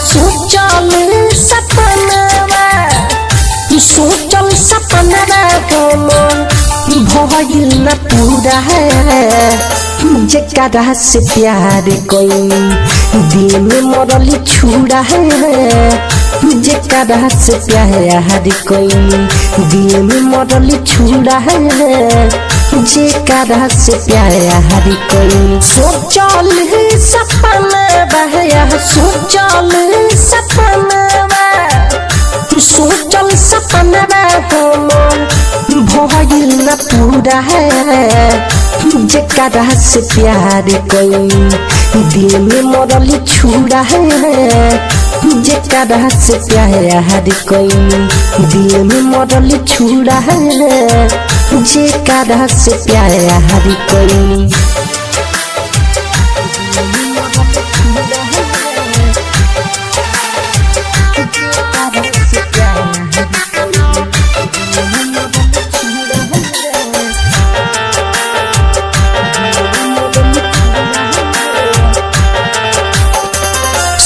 सोचल सपनवा हमर भइल न पूरा जेकरा से प्यार कोई दिल में मरली छुरा जेकरा से प्यार कोई दिल में मरली छुरा जेकरा से प्यार कोई सोचल सपनवा सोचल सपनवा हमर भइल न पूरा जेकरा से प्यार कोई दिल में मरली छुरा जेकरा से प्यार कोई दिल में मरली छुरा जेकरा से प्यार कोई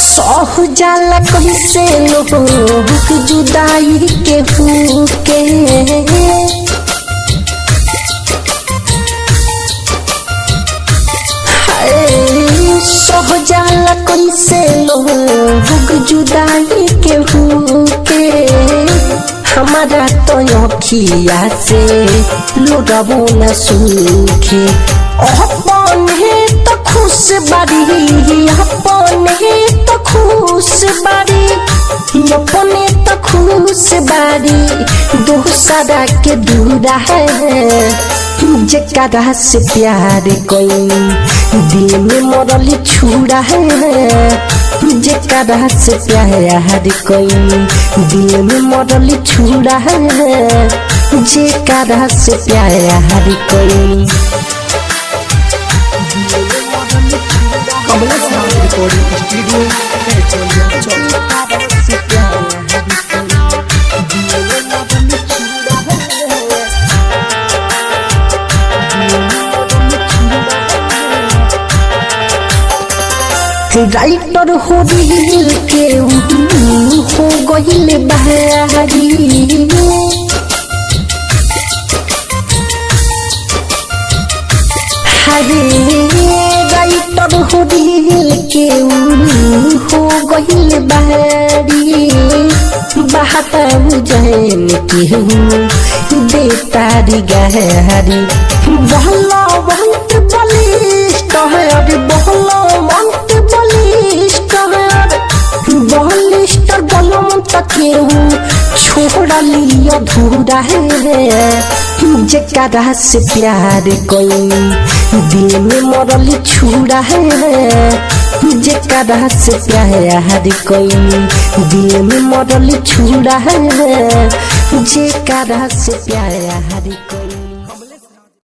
सहु जाला कैसे लोग जुदाई के हुके सहु जाला कैसे लोग जुदाई के हुके हमारा तो अखिया से लोडबो न सूखे अपने तो खुश बारी अपने तो खुश बारी अपने तो खुश बारी दूसरा के दूरा जेकरा से प्यार कोई दिल में मरली छुरा जेकरा से प्यार कोई दिल में मरली छुरा जेकरा से प्यार कोई रिकॉर्डिंग स्टूडियो राइटर हो दिल के हो गइल बहारी राइटर हो दिल के हो गइल बहारी बहाता जैन के बेतारी गहरी बहला बहुत बलिष्ठ है अरे बहला मंत बलिष्ठ बलमंत केहू छोड़ा लिया धूरा जेकरा से प्यार कोई दिल में मरली छुरा जेकरा से प्यार कोई दिल में मरली छुरा जेकरा से प्यार कोई।